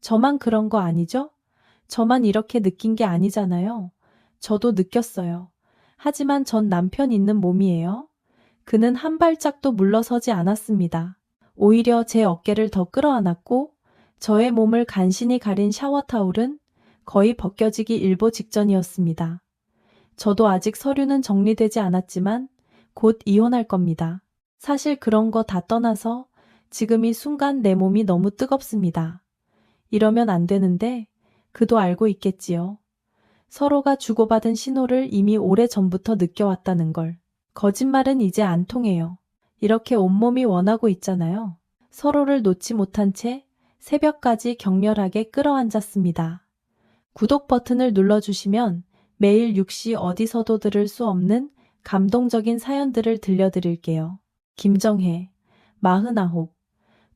저만 그런 거 아니죠? 저만 이렇게 느낀 게 아니잖아요. 저도 느꼈어요. 하지만 전 남편 있는 몸이에요. 그는 한 발짝도 물러서지 않았습니다. 오히려 제 어깨를 더 끌어안았고 저의 몸을 간신히 가린 샤워타올은 거의 벗겨지기 일보 직전이었습니다. 저도 아직 서류는 정리되지 않았지만 곧 이혼할 겁니다. 사실 그런 거 다 떠나서 지금 이 순간 내 몸이 너무 뜨겁습니다. 이러면 안 되는데 그도 알고 있겠지요. 서로가 주고받은 신호를 이미 오래전부터 느껴왔다는 걸. 거짓말은 이제 안 통해요. 이렇게 온몸이 원하고 있잖아요. 서로를 놓지 못한 채 새벽까지 격렬하게 끌어안았습니다. 구독 버튼을 눌러주시면 매일 6시 어디서도 들을 수 없는 감동적인 사연들을 들려드릴게요. 김정혜, 49.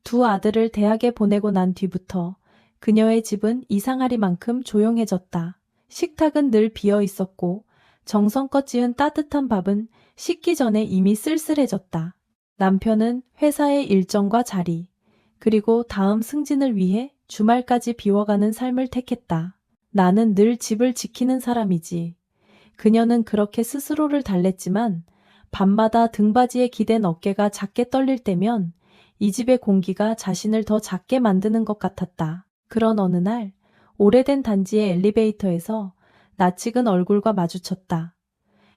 두 아들을 대학에 보내고 난 뒤부터 그녀의 집은 이상하리만큼 조용해졌다. 식탁은 늘 비어 있었고 정성껏 지은 따뜻한 밥은 식기 전에 이미 쓸쓸해졌다. 남편은 회사의 일정과 자리, 그리고 다음 승진을 위해 주말까지 비워가는 삶을 택했다. 나는 늘 집을 지키는 사람이지. 그녀는 그렇게 스스로를 달랬지만 밤마다 등받이에 기댄 어깨가 작게 떨릴 때면 이 집의 공기가 자신을 더 작게 만드는 것 같았다. 그런 어느 날 오래된 단지의 엘리베이터에서 낯익은 얼굴과 마주쳤다.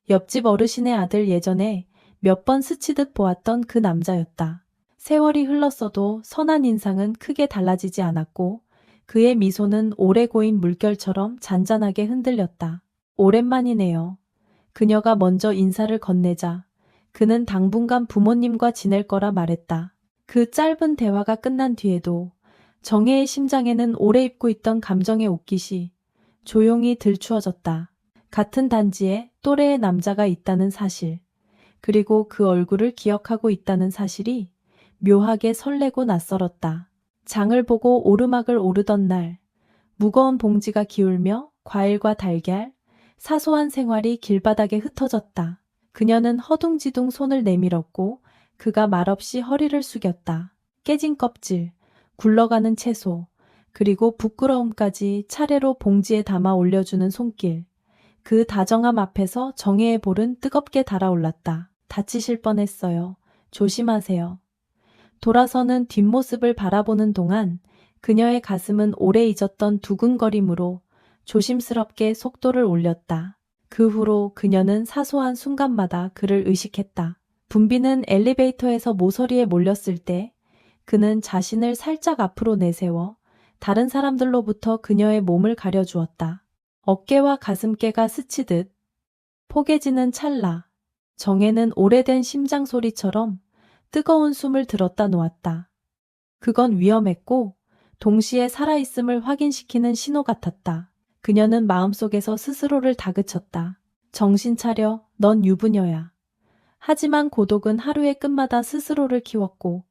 옆집 어르신의 아들, 예전에 몇 번 스치듯 보았던 그 남자였다. 세월이 흘렀어도 선한 인상은 크게 달라지지 않았고 그의 미소는 오래 고인 물결처럼 잔잔하게 흔들렸다. 오랜만이네요. 그녀가 먼저 인사를 건네자 그는 당분간 부모님과 지낼 거라 말했다. 그 짧은 대화가 끝난 뒤에도 정혜의 심장에는 오래 입고 있던 감정의 옷깃이 조용히 들추어졌다. 같은 단지에 또래의 남자가 있다는 사실, 그리고 그 얼굴을 기억하고 있다는 사실이 묘하게 설레고 낯설었다. 장을 보고 오르막을 오르던 날, 무거운 봉지가 기울며 과일과 달걀, 사소한 생활이 길바닥에 흩어졌다. 그녀는 허둥지둥 손을 내밀었고 그가 말없이 허리를 숙였다. 깨진 껍질, 굴러가는 채소, 그리고 부끄러움까지 차례로 봉지에 담아 올려주는 손길. 그 다정함 앞에서 정혜의 볼은 뜨겁게 달아올랐다. 다치실 뻔했어요. 조심하세요. 돌아서는 뒷모습을 바라보는 동안 그녀의 가슴은 오래 잊었던 두근거림으로 조심스럽게 속도를 올렸다. 그 후로 그녀는 사소한 순간마다 그를 의식했다. 분비는 엘리베이터에서 모서리에 몰렸을 때 그는 자신을 살짝 앞으로 내세워 다른 사람들로부터 그녀의 몸을 가려주었다. 어깨와 가슴께가 스치듯 포개지는 찰나, 정혜는 오래된 심장 소리처럼 뜨거운 숨을 들었다 놓았다. 그건 위험했고 동시에 살아있음을 확인시키는 신호 같았다. 그녀는 마음속에서 스스로를 다그쳤다. 정신 차려, 넌 유부녀야. 하지만 고독은 하루의 끝마다 스스로를 키웠고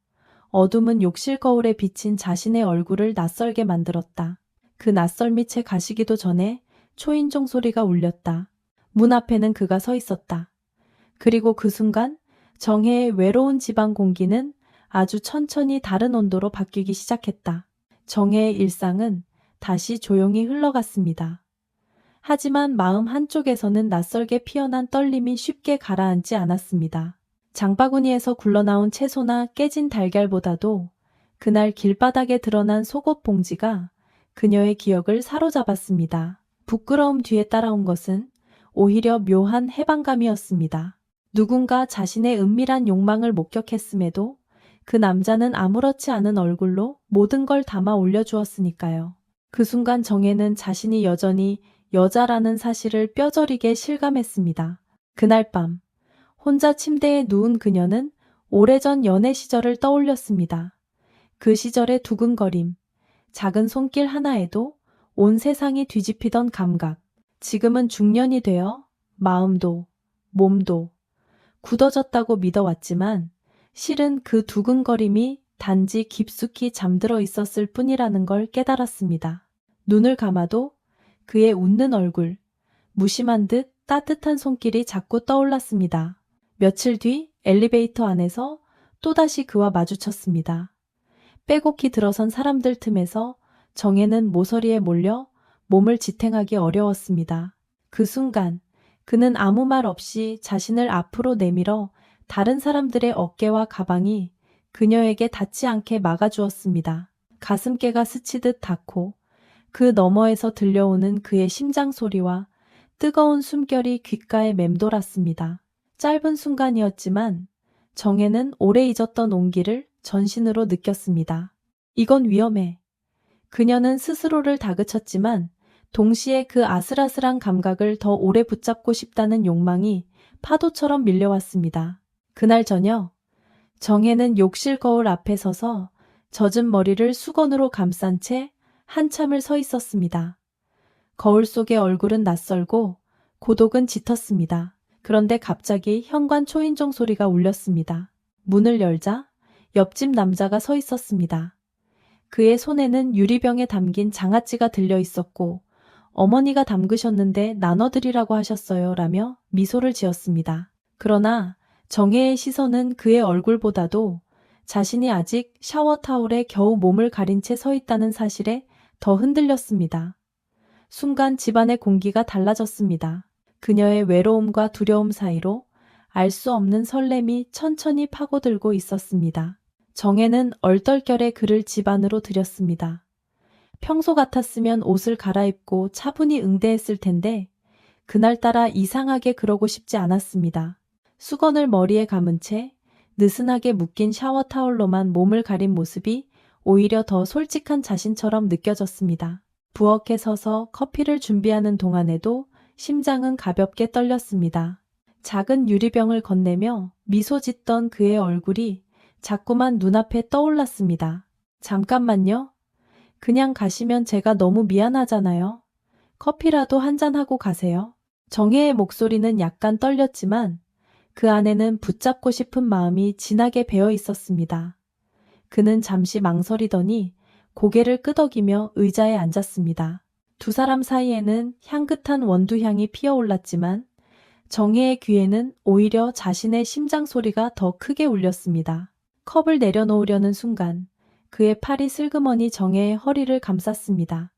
어둠은 욕실 거울에 비친 자신의 얼굴을 낯설게 만들었다. 그 낯설 밑에 가시기도 전에 초인종 소리가 울렸다. 문 앞에는 그가 서 있었다. 그리고 그 순간 정혜의 외로운 집안 공기는 아주 천천히 다른 온도로 바뀌기 시작했다. 정혜의 일상은 다시 조용히 흘러갔습니다. 하지만 마음 한쪽에서는 낯설게 피어난 떨림이 쉽게 가라앉지 않았습니다. 장바구니에서 굴러나온 채소나 깨진 달걀보다도 그날 길바닥에 드러난 속옷 봉지가 그녀의 기억을 사로잡았습니다. 부끄러움 뒤에 따라온 것은 오히려 묘한 해방감이었습니다. 누군가 자신의 은밀한 욕망을 목격했음에도 그 남자는 아무렇지 않은 얼굴로 모든 걸 담아 올려주었으니까요. 그 순간 정혜는 자신이 여전히 여자라는 사실을 뼈저리게 실감했습니다. 그날 밤 혼자 침대에 누운 그녀는 오래전 연애 시절을 떠올렸습니다. 그 시절의 두근거림, 작은 손길 하나에도 온 세상이 뒤집히던 감각. 지금은 중년이 되어 마음도 몸도 굳어졌다고 믿어왔지만 실은 그 두근거림이 단지 깊숙이 잠들어 있었을 뿐이라는 걸 깨달았습니다. 눈을 감아도 그의 웃는 얼굴, 무심한 듯 따뜻한 손길이 자꾸 떠올랐습니다. 며칠 뒤 엘리베이터 안에서 또다시 그와 마주쳤습니다. 빼곡히 들어선 사람들 틈에서 정혜는 모서리에 몰려 몸을 지탱하기 어려웠습니다. 그 순간 그는 아무 말 없이 자신을 앞으로 내밀어 다른 사람들의 어깨와 가방이 그녀에게 닿지 않게 막아주었습니다. 가슴께가 스치듯 닿고 그 너머에서 들려오는 그의 심장 소리와 뜨거운 숨결이 귓가에 맴돌았습니다. 짧은 순간이었지만 정혜는 오래 잊었던 온기를 전신으로 느꼈습니다. 이건 위험해. 그녀는 스스로를 다그쳤지만 동시에 그 아슬아슬한 감각을 더 오래 붙잡고 싶다는 욕망이 파도처럼 밀려왔습니다. 그날 저녁, 정혜는 욕실 거울 앞에 서서 젖은 머리를 수건으로 감싼 채 한참을 서 있었습니다. 거울 속의 얼굴은 낯설고 고독은 짙었습니다. 그런데 갑자기 현관 초인종 소리가 울렸습니다. 문을 열자 옆집 남자가 서 있었습니다. 그의 손에는 유리병에 담긴 장아찌가 들려 있었고 어머니가 담그셨는데 나눠드리라고 하셨어요 라며 미소를 지었습니다. 그러나 정혜의 시선은 그의 얼굴보다도 자신이 아직 샤워 타올에 겨우 몸을 가린 채 서 있다는 사실에 더 흔들렸습니다. 순간 집안의 공기가 달라졌습니다. 그녀의 외로움과 두려움 사이로 알 수 없는 설렘이 천천히 파고들고 있었습니다. 정혜는 얼떨결에 그를 집 안으로 들였습니다. 평소 같았으면 옷을 갈아입고 차분히 응대했을 텐데 그날따라 이상하게 그러고 싶지 않았습니다. 수건을 머리에 감은 채 느슨하게 묶인 샤워 타올로만 몸을 가린 모습이 오히려 더 솔직한 자신처럼 느껴졌습니다. 부엌에 서서 커피를 준비하는 동안에도 심장은 가볍게 떨렸습니다. 작은 유리병을 건네며 미소 짓던 그의 얼굴이 자꾸만 눈앞에 떠올랐습니다. 잠깐만요. 그냥 가시면 제가 너무 미안하잖아요. 커피라도 한잔하고 가세요. 정혜의 목소리는 약간 떨렸지만 그 안에는 붙잡고 싶은 마음이 진하게 배어 있었습니다. 그는 잠시 망설이더니 고개를 끄덕이며 의자에 앉았습니다. 두 사람 사이에는 향긋한 원두향이 피어올랐지만 정혜의 귀에는 오히려 자신의 심장 소리가 더 크게 울렸습니다. 컵을 내려놓으려는 순간 그의 팔이 슬그머니 정혜의 허리를 감쌌습니다.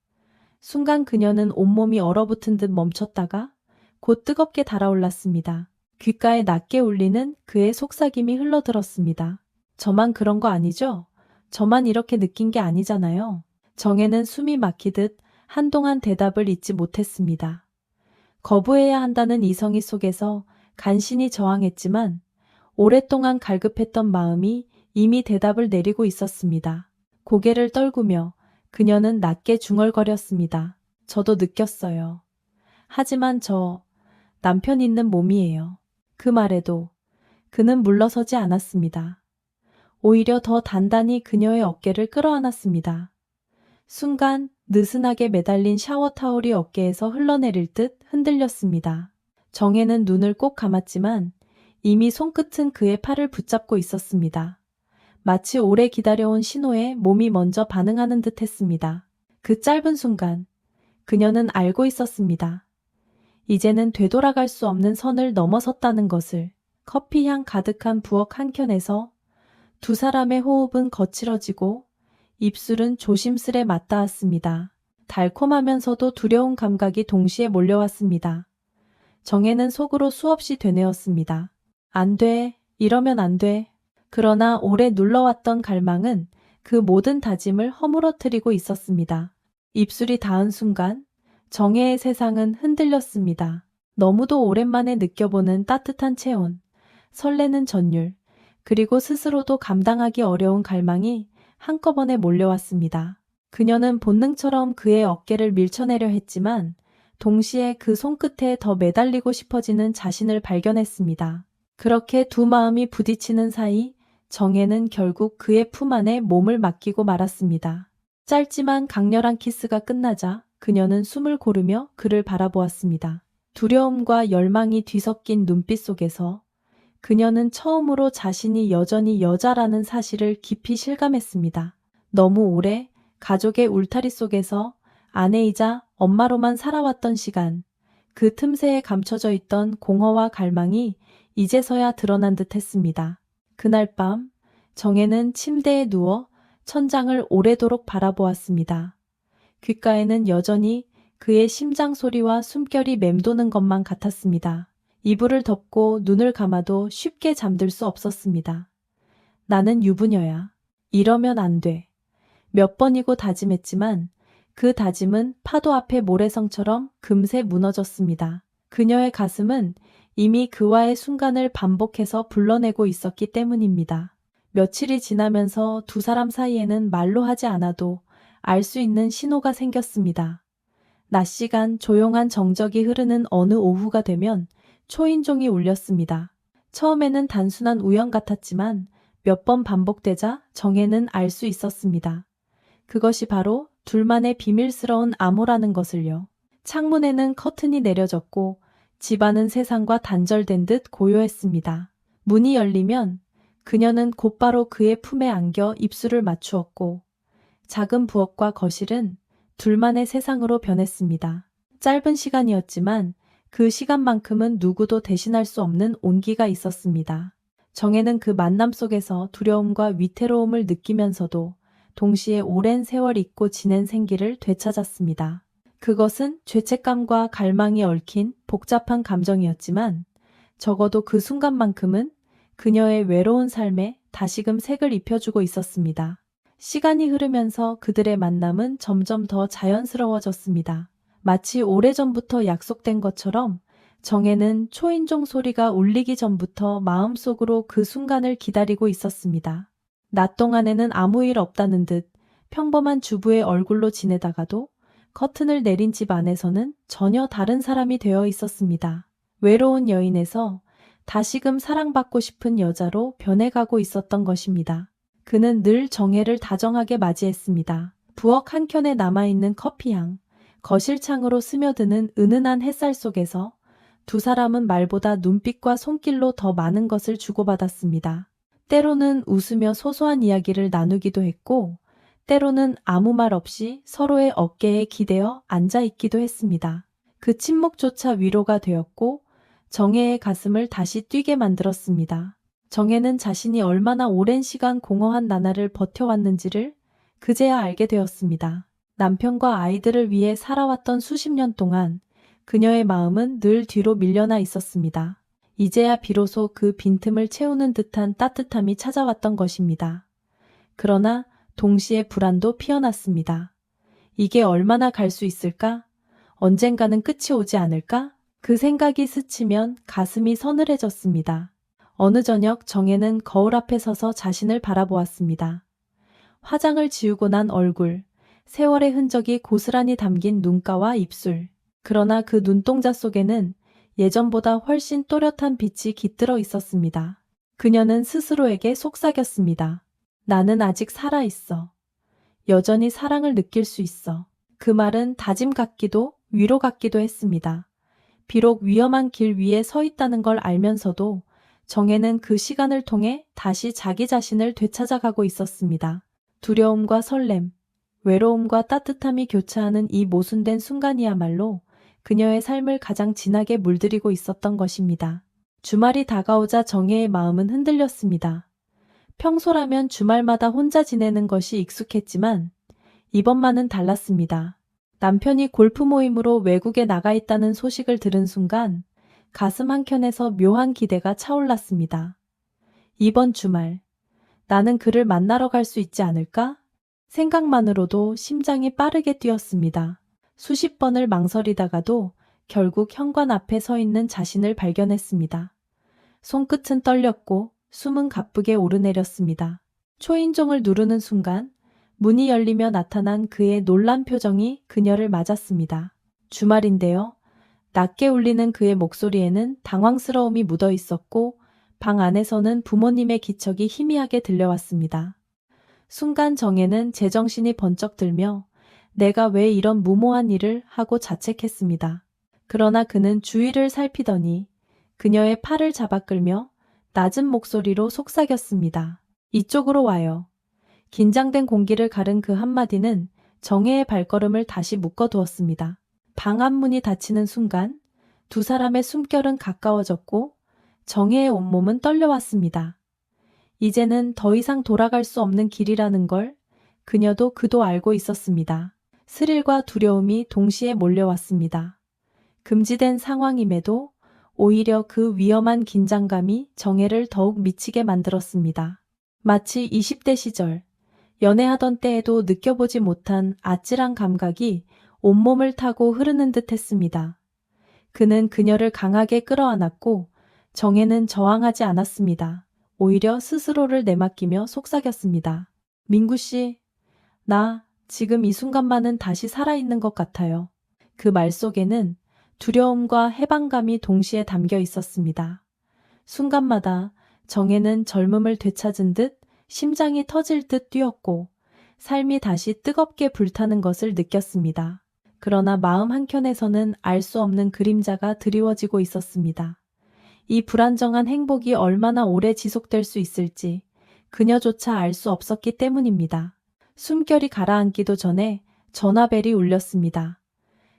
순간 그녀는 온몸이 얼어붙은 듯 멈췄다가 곧 뜨겁게 달아올랐습니다. 귓가에 낮게 울리는 그의 속삭임이 흘러들었습니다. 저만 그런 거 아니죠? 저만 이렇게 느낀 게 아니잖아요. 정혜는 숨이 막히듯 한동안 대답을 잇지 못했습니다. 거부해야 한다는 이성희 속에서 간신히 저항했지만 오랫동안 갈급했던 마음이 이미 대답을 내리고 있었습니다. 고개를 떨구며 그녀는 낮게 중얼거렸습니다. 저도 느꼈어요. 하지만 저 남편 있는 몸이에요. 그 말에도 그는 물러서지 않았습니다. 오히려 더 단단히 그녀의 어깨를 끌어안았습니다. 순간 느슨하게 매달린 샤워 타올이 어깨에서 흘러내릴 듯 흔들렸습니다. 정혜는 눈을 꼭 감았지만 이미 손끝은 그의 팔을 붙잡고 있었습니다. 마치 오래 기다려온 신호에 몸이 먼저 반응하는 듯 했습니다. 그 짧은 순간 그녀는 알고 있었습니다. 이제는 되돌아갈 수 없는 선을 넘어섰다는 것을. 커피향 가득한 부엌 한켠에서 두 사람의 호흡은 거칠어지고 입술은 조심스레 맞닿았습니다. 달콤하면서도 두려운 감각이 동시에 몰려왔습니다. 정혜는 속으로 수없이 되뇌었습니다. 안 돼, 이러면 안 돼. 그러나 오래 눌러왔던 갈망은 그 모든 다짐을 허물어뜨리고 있었습니다. 입술이 닿은 순간 정혜의 세상은 흔들렸습니다. 너무도 오랜만에 느껴보는 따뜻한 체온, 설레는 전율, 그리고 스스로도 감당하기 어려운 갈망이 한꺼번에 몰려왔습니다. 그녀는 본능처럼 그의 어깨를 밀쳐내려 했지만 동시에 그 손끝에 더 매달리고 싶어지는 자신을 발견했습니다. 그렇게 두 마음이 부딪히는 사이 정혜는 결국 그의 품 안에 몸을 맡기고 말았습니다. 짧지만 강렬한 키스가 끝나자 그녀는 숨을 고르며 그를 바라보았습니다. 두려움과 열망이 뒤섞인 눈빛 속에서 그녀는 처음으로 자신이 여전히 여자라는 사실을 깊이 실감했습니다. 너무 오래 가족의 울타리 속에서 아내이자 엄마로만 살아왔던 시간, 그 틈새에 감춰져 있던 공허와 갈망이 이제서야 드러난 듯 했습니다. 그날 밤 정혜는 침대에 누워 천장을 오래도록 바라보았습니다. 귓가에는 여전히 그의 심장 소리와 숨결이 맴도는 것만 같았습니다. 이불을 덮고 눈을 감아도 쉽게 잠들 수 없었습니다. 나는 유부녀야. 이러면 안 돼. 몇 번이고 다짐했지만 그 다짐은 파도 앞의 모래성처럼 금세 무너졌습니다. 그녀의 가슴은 이미 그와의 순간을 반복해서 불러내고 있었기 때문입니다. 며칠이 지나면서 두 사람 사이에는 말로 하지 않아도 알 수 있는 신호가 생겼습니다. 낮 시간 조용한 정적이 흐르는 어느 오후가 되면 초인종이 울렸습니다. 처음에는 단순한 우연 같았지만 몇 번 반복되자 정혜는 알 수 있었습니다. 그것이 바로 둘만의 비밀스러운 암호라는 것을요. 창문에는 커튼이 내려졌고 집안은 세상과 단절된 듯 고요했습니다. 문이 열리면 그녀는 곧바로 그의 품에 안겨 입술을 맞추었고 작은 부엌과 거실은 둘만의 세상으로 변했습니다. 짧은 시간이었지만 그 시간만큼은 누구도 대신할 수 없는 온기가 있었습니다. 정혜는 그 만남 속에서 두려움과 위태로움을 느끼면서도 동시에 오랜 세월 잊고 지낸 생기를 되찾았습니다. 그것은 죄책감과 갈망이 얽힌 복잡한 감정이었지만 적어도 그 순간만큼은 그녀의 외로운 삶에 다시금 색을 입혀주고 있었습니다. 시간이 흐르면서 그들의 만남은 점점 더 자연스러워졌습니다. 마치 오래전부터 약속된 것처럼 정혜는 초인종 소리가 울리기 전부터 마음속으로 그 순간을 기다리고 있었습니다. 낮 동안에는 아무 일 없다는 듯 평범한 주부의 얼굴로 지내다가도 커튼을 내린 집 안에서는 전혀 다른 사람이 되어 있었습니다. 외로운 여인에서 다시금 사랑받고 싶은 여자로 변해가고 있었던 것입니다. 그는 늘 정혜를 다정하게 맞이했습니다. 부엌 한켠에 남아있는 커피향, 거실 창으로 스며드는 은은한 햇살 속에서 두 사람은 말보다 눈빛과 손길로 더 많은 것을 주고받았습니다. 때로는 웃으며 소소한 이야기를 나누기도 했고 때로는 아무 말 없이 서로의 어깨에 기대어 앉아있기도 했습니다. 그 침묵조차 위로가 되었고 정혜의 가슴을 다시 뛰게 만들었습니다. 정혜는 자신이 얼마나 오랜 시간 공허한 나날을 버텨왔는지를 그제야 알게 되었습니다. 남편과 아이들을 위해 살아왔던 수십 년 동안 그녀의 마음은 늘 뒤로 밀려나 있었습니다. 이제야 비로소 그 빈틈을 채우는 듯한 따뜻함이 찾아왔던 것입니다. 그러나 동시에 불안도 피어났습니다. 이게 얼마나 갈 수 있을까? 언젠가는 끝이 오지 않을까? 그 생각이 스치면 가슴이 서늘해졌습니다. 어느 저녁 정혜는 거울 앞에 서서 자신을 바라보았습니다. 화장을 지우고 난 얼굴, 세월의 흔적이 고스란히 담긴 눈가와 입술. 그러나 그 눈동자 속에는 예전보다 훨씬 또렷한 빛이 깃들어 있었습니다. 그녀는 스스로에게 속삭였습니다. 나는 아직 살아있어. 여전히 사랑을 느낄 수 있어. 그 말은 다짐 같기도 위로 같기도 했습니다. 비록 위험한 길 위에 서 있다는 걸 알면서도 정혜는 그 시간을 통해 다시 자기 자신을 되찾아가고 있었습니다. 두려움과 설렘, 외로움과 따뜻함이 교차하는 이 모순된 순간이야말로 그녀의 삶을 가장 진하게 물들이고 있었던 것입니다. 주말이 다가오자 정혜의 마음은 흔들렸습니다. 평소라면 주말마다 혼자 지내는 것이 익숙했지만 이번만은 달랐습니다. 남편이 골프 모임으로 외국에 나가 있다는 소식을 들은 순간 가슴 한켠에서 묘한 기대가 차올랐습니다. 이번 주말 나는 그를 만나러 갈 수 있지 않을까? 생각만으로도 심장이 빠르게 뛰었습니다. 수십 번을 망설이다가도 결국 현관 앞에 서 있는 자신을 발견했습니다. 손끝은 떨렸고 숨은 가쁘게 오르내렸습니다. 초인종을 누르는 순간 문이 열리며 나타난 그의 놀란 표정이 그녀를 맞았습니다. 주말인데요. 낮게 울리는 그의 목소리에는 당황스러움이 묻어 있었고 방 안에서는 부모님의 기척이 희미하게 들려왔습니다. 순간 정혜는 제정신이 번쩍 들며 내가 왜 이런 무모한 일을 하고 자책했습니다. 그러나 그는 주위를 살피더니 그녀의 팔을 잡아 끌며 낮은 목소리로 속삭였습니다. 이쪽으로 와요. 긴장된 공기를 가른 그 한마디는 정혜의 발걸음을 다시 묶어두었습니다. 방 앞문이 닫히는 순간 두 사람의 숨결은 가까워졌고 정혜의 온몸은 떨려왔습니다. 이제는 더 이상 돌아갈 수 없는 길이라는 걸 그녀도 그도 알고 있었습니다. 스릴과 두려움이 동시에 몰려왔습니다. 금지된 상황임에도 오히려 그 위험한 긴장감이 정혜를 더욱 미치게 만들었습니다. 마치 20대 시절, 연애하던 때에도 느껴보지 못한 아찔한 감각이 온몸을 타고 흐르는 듯 했습니다. 그는 그녀를 강하게 끌어안았고 정혜는 저항하지 않았습니다. 오히려 스스로를 내맡기며 속삭였습니다. 민구 씨, 나 지금 이 순간만은 다시 살아있는 것 같아요. 그 말 속에는 두려움과 해방감이 동시에 담겨 있었습니다. 순간마다 정혜는 젊음을 되찾은 듯 심장이 터질 듯 뛰었고 삶이 다시 뜨겁게 불타는 것을 느꼈습니다. 그러나 마음 한켠에서는 알 수 없는 그림자가 드리워지고 있었습니다. 이 불안정한 행복이 얼마나 오래 지속될 수 있을지 그녀조차 알 수 없었기 때문입니다. 숨결이 가라앉기도 전에 전화벨이 울렸습니다.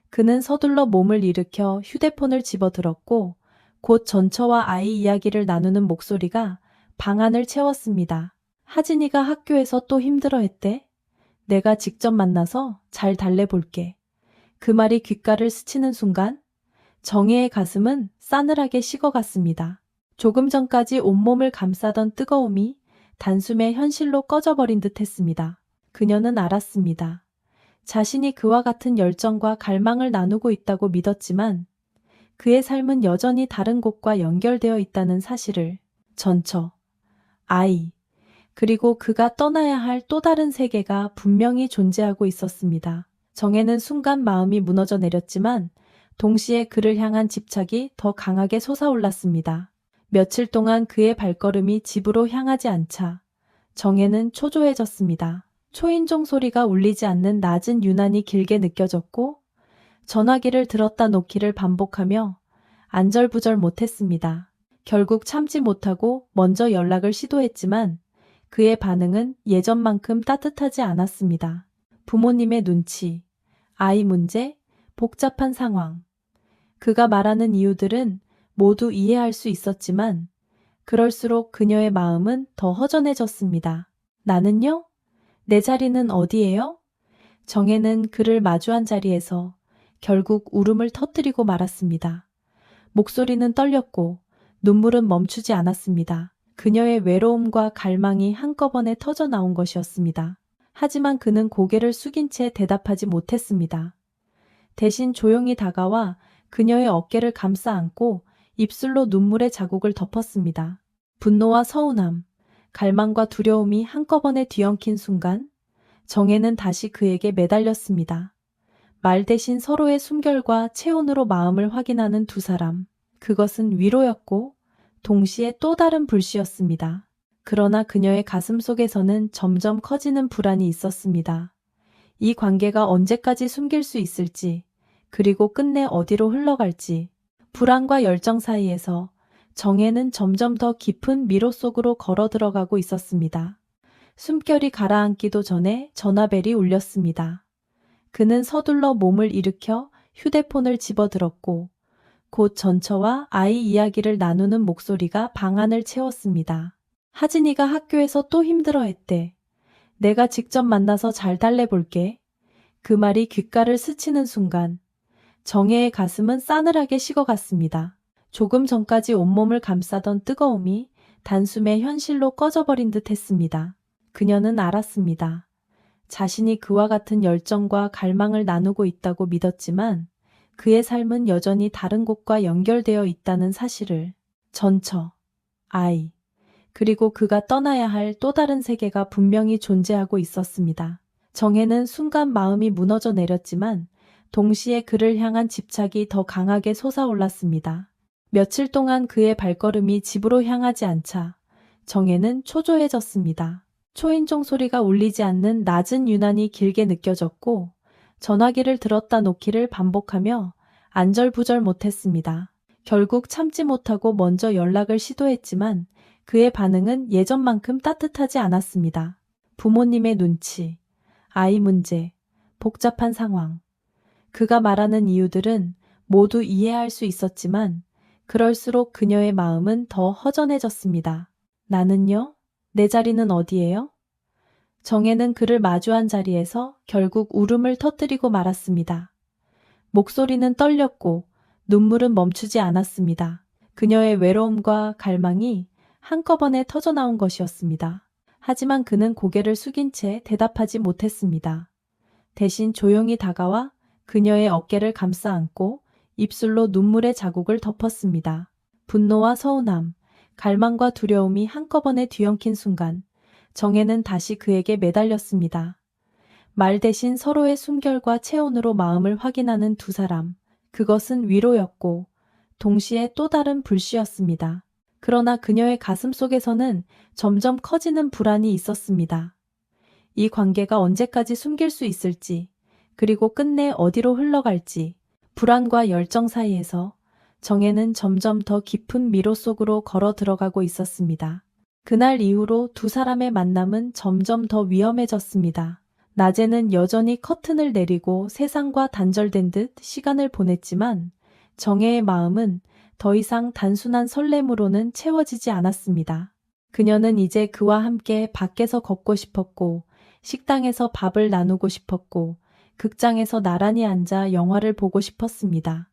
그는 서둘러 몸을 일으켜 휴대폰을 집어들었고 곧 전처와 아이 이야기를 나누는 목소리가 방 안을 채웠습니다. 하진이가 학교에서 또 힘들어했대? 내가 직접 만나서 잘 달래볼게. 그 말이 귓가를 스치는 순간 정혜의 가슴은 싸늘하게 식어갔습니다. 조금 전까지 온몸을 감싸던 뜨거움이 단숨에 현실로 꺼져버린 듯 했습니다. 그녀는 알았습니다. 자신이 그와 같은 열정과 갈망을 나누고 있다고 믿었지만 그의 삶은 여전히 다른 곳과 연결되어 있다는 사실을. 전처, 아이, 그리고 그가 떠나야 할 또 다른 세계가 분명히 존재하고 있었습니다. 정혜는 순간 마음이 무너져 내렸지만 동시에 그를 향한 집착이 더 강하게 솟아올랐습니다. 며칠 동안 그의 발걸음이 집으로 향하지 않자 정혜는 초조해졌습니다. 초인종 소리가 울리지 않는 낮은 유난히 길게 느껴졌고 전화기를 들었다 놓기를 반복하며 안절부절 못했습니다. 결국 참지 못하고 먼저 연락을 시도했지만 그의 반응은 예전만큼 따뜻하지 않았습니다. 부모님의 눈치, 아이 문제, 복잡한 상황. 그가 말하는 이유들은 모두 이해할 수 있었지만 그럴수록 그녀의 마음은 더 허전해졌습니다. 나는요? 내 자리는 어디예요? 정혜는 그를 마주한 자리에서 결국 울음을 터뜨리고 말았습니다. 목소리는 떨렸고 눈물은 멈추지 않았습니다. 그녀의 외로움과 갈망이 한꺼번에 터져 나온 것이었습니다. 하지만 그는 고개를 숙인 채 대답하지 못했습니다. 대신 조용히 다가와 그녀의 어깨를 감싸 안고 입술로 눈물의 자국을 덮었습니다. 분노와 서운함, 갈망과 두려움이 한꺼번에 뒤엉킨 순간 정혜는 다시 그에게 매달렸습니다. 말 대신 서로의 숨결과 체온으로 마음을 확인하는 두 사람. 그것은 위로였고 동시에 또 다른 불씨였습니다. 그러나 그녀의 가슴 속에서는 점점 커지는 불안이 있었습니다. 이 관계가 언제까지 숨길 수 있을지, 그리고 끝내 어디로 흘러갈지. 불안과 열정 사이에서 정혜는 점점 더 깊은 미로 속으로 걸어 들어가고 있었습니다. 숨결이 가라앉기도 전에 전화벨이 울렸습니다. 그는 서둘러 몸을 일으켜 휴대폰을 집어들었고 곧 전처와 아이 이야기를 나누는 목소리가 방 안을 채웠습니다. 하진이가 학교에서 또 힘들어했대. 내가 직접 만나서 잘 달래볼게. 그 말이 귓가를 스치는 순간 정혜의 가슴은 싸늘하게 식어갔습니다. 조금 전까지 온몸을 감싸던 뜨거움이 단숨에 현실로 꺼져버린 듯 했습니다. 그녀는 알았습니다. 자신이 그와 같은 열정과 갈망을 나누고 있다고 믿었지만 그의 삶은 여전히 다른 곳과 연결되어 있다는 사실을. 전처, 아이, 그리고 그가 떠나야 할 또 다른 세계가 분명히 존재하고 있었습니다. 정혜는 순간 마음이 무너져 내렸지만 동시에 그를 향한 집착이 더 강하게 솟아올랐습니다. 며칠 동안 그의 발걸음이 집으로 향하지 않자 정혜는 초조해졌습니다. 초인종 소리가 울리지 않는 낮은 유난이 길게 느껴졌고 전화기를 들었다 놓기를 반복하며 안절부절 못했습니다. 결국 참지 못하고 먼저 연락을 시도했지만 그의 반응은 예전만큼 따뜻하지 않았습니다. 부모님의 눈치, 아이 문제, 복잡한 상황. 그가 말하는 이유들은 모두 이해할 수 있었지만 그럴수록 그녀의 마음은 더 허전해졌습니다. 나는요? 내 자리는 어디예요? 정혜는 그를 마주한 자리에서 결국 울음을 터뜨리고 말았습니다. 목소리는 떨렸고 눈물은 멈추지 않았습니다. 그녀의 외로움과 갈망이 한꺼번에 터져나온 것이었습니다. 하지만 그는 고개를 숙인 채 대답하지 못했습니다. 대신 조용히 다가와 그녀의 어깨를 감싸 안고 입술로 눈물의 자국을 덮었습니다. 분노와 서운함, 갈망과 두려움이 한꺼번에 뒤엉킨 순간 정혜는 다시 그에게 매달렸습니다. 말 대신 서로의 숨결과 체온으로 마음을 확인하는 두 사람. 그것은 위로였고 동시에 또 다른 불씨였습니다. 그러나 그녀의 가슴 속에서는 점점 커지는 불안이 있었습니다. 이 관계가 언제까지 숨길 수 있을지, 그리고 끝내 어디로 흘러갈지, 불안과 열정 사이에서 정혜는 점점 더 깊은 미로 속으로 걸어 들어가고 있었습니다. 그날 이후로 두 사람의 만남은 점점 더 위험해졌습니다. 낮에는 여전히 커튼을 내리고 세상과 단절된 듯 시간을 보냈지만 정혜의 마음은 더 이상 단순한 설렘으로는 채워지지 않았습니다. 그녀는 이제 그와 함께 밖에서 걷고 싶었고, 식당에서 밥을 나누고 싶었고, 극장에서 나란히 앉아 영화를 보고 싶었습니다.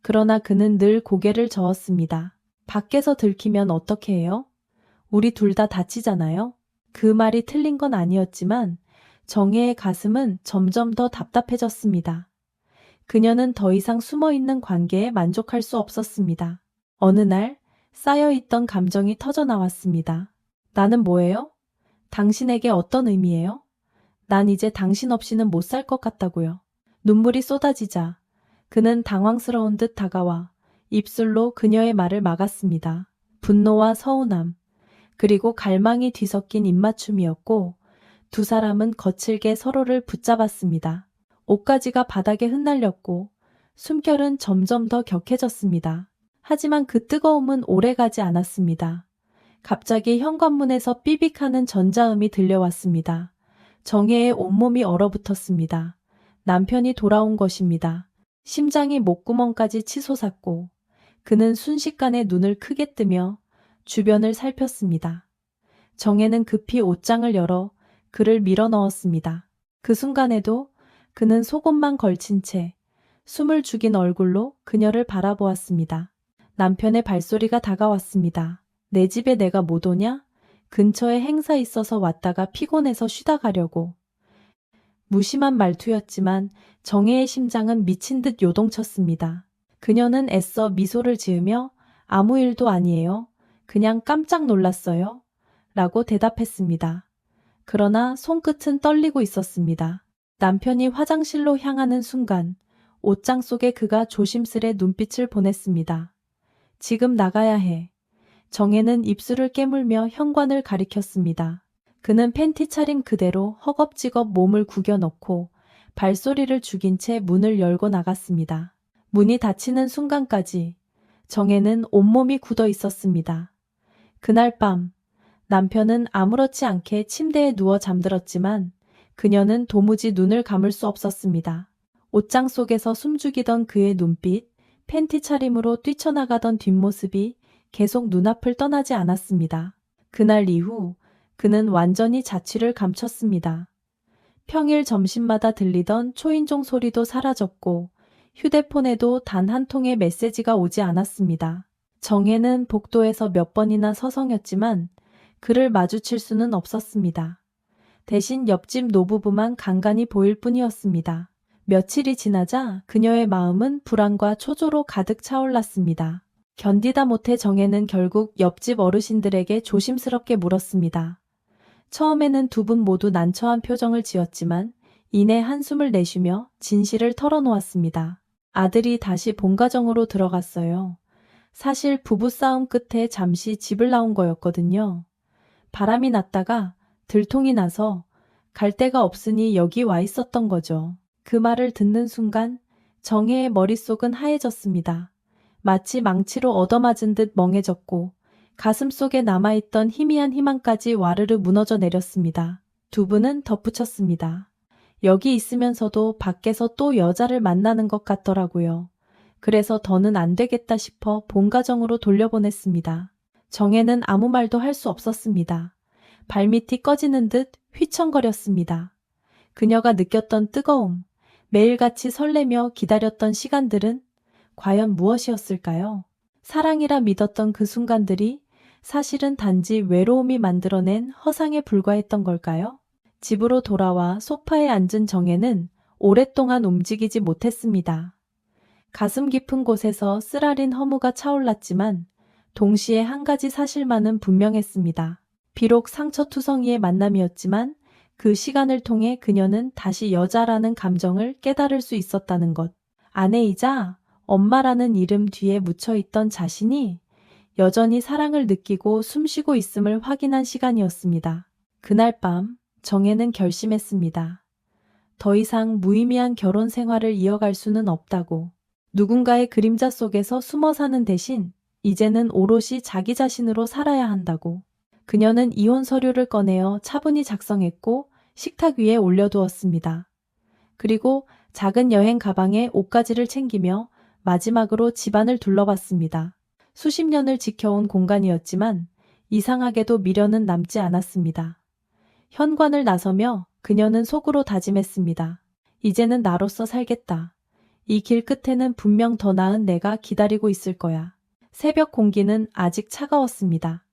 그러나 그는 늘 고개를 저었습니다. 밖에서 들키면 어떻게 해요? 우리 둘 다 다치잖아요? 그 말이 틀린 건 아니었지만 정혜의 가슴은 점점 더 답답해졌습니다. 그녀는 더 이상 숨어있는 관계에 만족할 수 없었습니다. 어느 날 쌓여있던 감정이 터져나왔습니다. 나는 뭐예요? 당신에게 어떤 의미예요? 난 이제 당신 없이는 못 살 것 같다고요. 눈물이 쏟아지자 그는 당황스러운 듯 다가와 입술로 그녀의 말을 막았습니다. 분노와 서운함, 그리고 갈망이 뒤섞인 입맞춤이었고 두 사람은 거칠게 서로를 붙잡았습니다. 옷가지가 바닥에 흩날렸고 숨결은 점점 더 격해졌습니다. 하지만 그 뜨거움은 오래가지 않았습니다. 갑자기 현관문에서 삐빅하는 전자음이 들려왔습니다. 정혜의 온몸이 얼어붙었습니다. 남편이 돌아온 것입니다. 심장이 목구멍까지 치솟았고 그는 순식간에 눈을 크게 뜨며 주변을 살폈습니다. 정혜는 급히 옷장을 열어 그를 밀어 넣었습니다. 그 순간에도 그는 속옷만 걸친 채 숨을 죽인 얼굴로 그녀를 바라보았습니다. 남편의 발소리가 다가왔습니다. 내 집에 내가 못 오냐? 근처에 행사 있어서 왔다가 피곤해서 쉬다 가려고. 무심한 말투였지만 정혜의 심장은 미친 듯 요동쳤습니다. 그녀는 애써 미소를 지으며 아무 일도 아니에요. 그냥 깜짝 놀랐어요. 라고 대답했습니다. 그러나 손끝은 떨리고 있었습니다. 남편이 화장실로 향하는 순간 옷장 속에 그가 조심스레 눈빛을 보냈습니다. 지금 나가야 해. 정혜는 입술을 깨물며 현관을 가리켰습니다. 그는 팬티 차림 그대로 허겁지겁 몸을 구겨 넣고 발소리를 죽인 채 문을 열고 나갔습니다. 문이 닫히는 순간까지 정혜는 온몸이 굳어 있었습니다. 그날 밤 남편은 아무렇지 않게 침대에 누워 잠들었지만 그녀는 도무지 눈을 감을 수 없었습니다. 옷장 속에서 숨죽이던 그의 눈빛, 팬티 차림으로 뛰쳐나가던 뒷모습이 계속 눈앞을 떠나지 않았습니다. 그날 이후 그는 완전히 자취를 감췄습니다. 평일 점심마다 들리던 초인종 소리도 사라졌고 휴대폰에도 단 한 통의 메시지가 오지 않았습니다. 정혜는 복도에서 몇 번이나 서성였지만 그를 마주칠 수는 없었습니다. 대신 옆집 노부부만 간간히 보일 뿐이었습니다. 며칠이 지나자 그녀의 마음은 불안과 초조로 가득 차올랐습니다. 견디다 못해 정혜는 결국 옆집 어르신들에게 조심스럽게 물었습니다. 처음에는 두 분 모두 난처한 표정을 지었지만 이내 한숨을 내쉬며 진실을 털어놓았습니다. 아들이 다시 본가정으로 들어갔어요. 사실 부부싸움 끝에 잠시 집을 나온 거였거든요. 바람이 났다가 들통이 나서 갈 데가 없으니 여기 와 있었던 거죠. 그 말을 듣는 순간 정혜의 머릿속은 하얘졌습니다. 마치 망치로 얻어맞은 듯 멍해졌고 가슴속에 남아있던 희미한 희망까지 와르르 무너져 내렸습니다. 두 분은 덧붙였습니다. 여기 있으면서도 밖에서 또 여자를 만나는 것 같더라고요. 그래서 더는 안 되겠다 싶어 본가정으로 돌려보냈습니다. 정혜는 아무 말도 할 수 없었습니다. 발밑이 꺼지는 듯 휘청거렸습니다. 그녀가 느꼈던 뜨거움, 매일같이 설레며 기다렸던 시간들은 과연 무엇이었을까요? 사랑이라 믿었던 그 순간들이 사실은 단지 외로움이 만들어낸 허상에 불과했던 걸까요? 집으로 돌아와 소파에 앉은 정혜는 오랫동안 움직이지 못했습니다. 가슴 깊은 곳에서 쓰라린 허무가 차올랐지만 동시에 한 가지 사실만은 분명했습니다. 비록 상처투성이의 만남이었지만 그 시간을 통해 그녀는 다시 여자라는 감정을 깨달을 수 있었다는 것. 아내이자 엄마라는 이름 뒤에 묻혀있던 자신이 여전히 사랑을 느끼고 숨쉬고 있음을 확인한 시간이었습니다. 그날 밤 정혜는 결심했습니다. 더 이상 무의미한 결혼 생활을 이어갈 수는 없다고. 누군가의 그림자 속에서 숨어 사는 대신 이제는 오롯이 자기 자신으로 살아야 한다고. 그녀는 이혼 서류를 꺼내어 차분히 작성했고 식탁 위에 올려두었습니다. 그리고 작은 여행 가방에 옷가지를 챙기며 마지막으로 집안을 둘러봤습니다. 수십 년을 지켜온 공간이었지만 이상하게도 미련은 남지 않았습니다. 현관을 나서며 그녀는 속으로 다짐했습니다. 이제는 나로서 살겠다. 이 길 끝에는 분명 더 나은 내가 기다리고 있을 거야. 새벽 공기는 아직 차가웠습니다.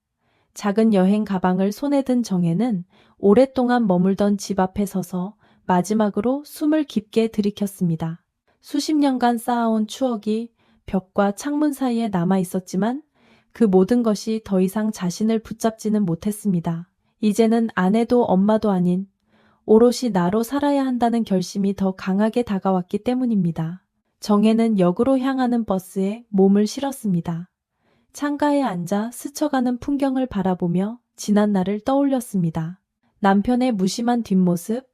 작은 여행 가방을 손에 든 정혜는 오랫동안 머물던 집 앞에 서서 마지막으로 숨을 깊게 들이켰습니다. 수십 년간 쌓아온 추억이 벽과 창문 사이에 남아 있었지만 그 모든 것이 더 이상 자신을 붙잡지는 못했습니다. 이제는 아내도 엄마도 아닌 오롯이 나로 살아야 한다는 결심이 더 강하게 다가왔기 때문입니다. 정혜는 역으로 향하는 버스에 몸을 실었습니다. 창가에 앉아 스쳐가는 풍경을 바라보며 지난 날을 떠올렸습니다. 남편의 무심한 뒷모습,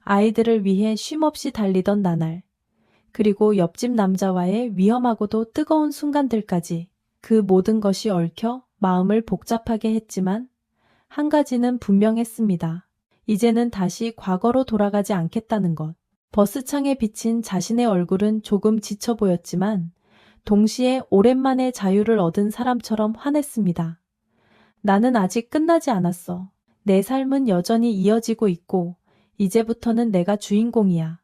아이들을 위해 쉼없이 달리던 나날, 그리고 옆집 남자와의 위험하고도 뜨거운 순간들까지 그 모든 것이 얽혀 마음을 복잡하게 했지만 한 가지는 분명했습니다. 이제는 다시 과거로 돌아가지 않겠다는 것. 버스창에 비친 자신의 얼굴은 조금 지쳐 보였지만 동시에 오랜만에 자유를 얻은 사람처럼 환했습니다. 나는 아직 끝나지 않았어. 내 삶은 여전히 이어지고 있고 이제부터는 내가 주인공이야.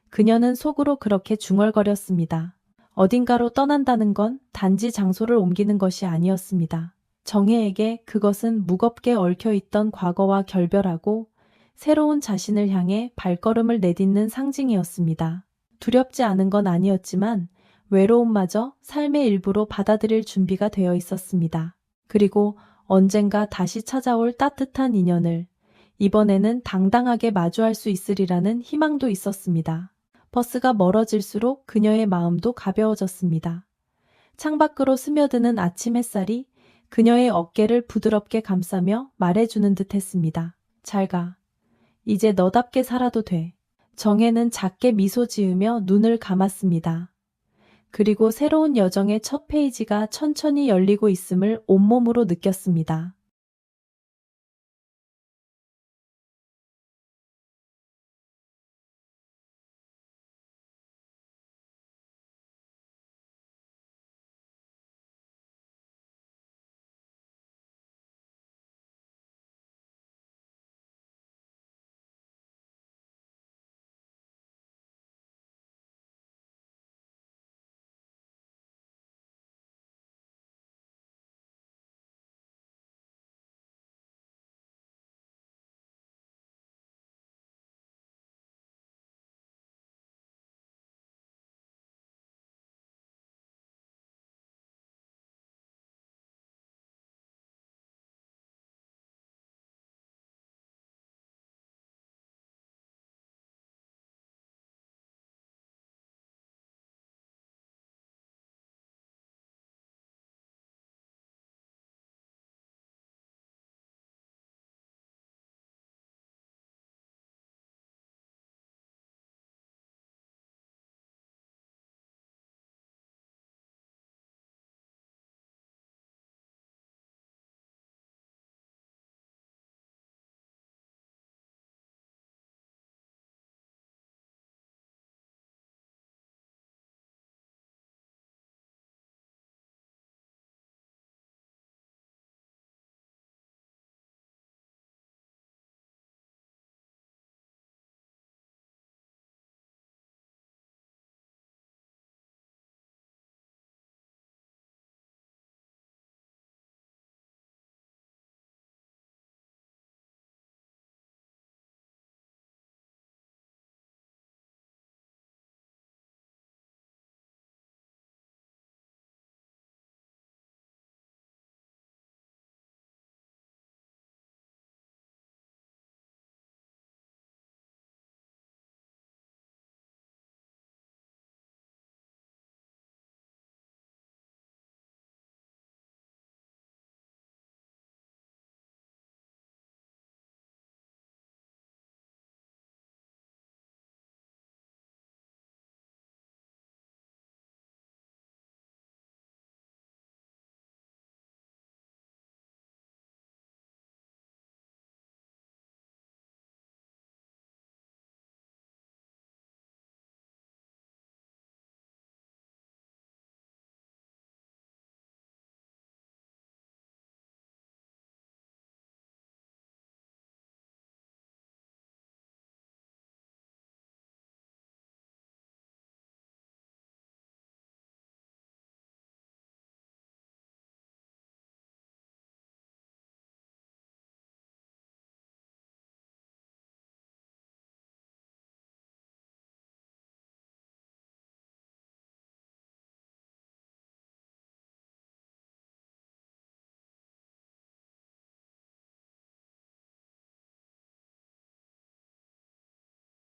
그녀는 속으로 그렇게 중얼거렸습니다. 어딘가로 떠난다는 건 단지 장소를 옮기는 것이 아니었습니다. 정혜에게 그것은 무겁게 얽혀있던 과거와 결별하고 새로운 자신을 향해 발걸음을 내딛는 상징이었습니다. 두렵지 않은 건 아니었지만 외로움마저 삶의 일부로 받아들일 준비가 되어 있었습니다. 그리고 언젠가 다시 찾아올 따뜻한 인연을 이번에는 당당하게 마주할 수 있으리라는 희망도 있었습니다. 버스가 멀어질수록 그녀의 마음도 가벼워졌습니다. 창밖으로 스며드는 아침 햇살이 그녀의 어깨를 부드럽게 감싸며 말해주는 듯 했습니다. 잘 가. 이제 너답게 살아도 돼. 정혜는 작게 미소 지으며 눈을 감았습니다. 그리고 새로운 여정의 첫 페이지가 천천히 열리고 있음을 온몸으로 느꼈습니다.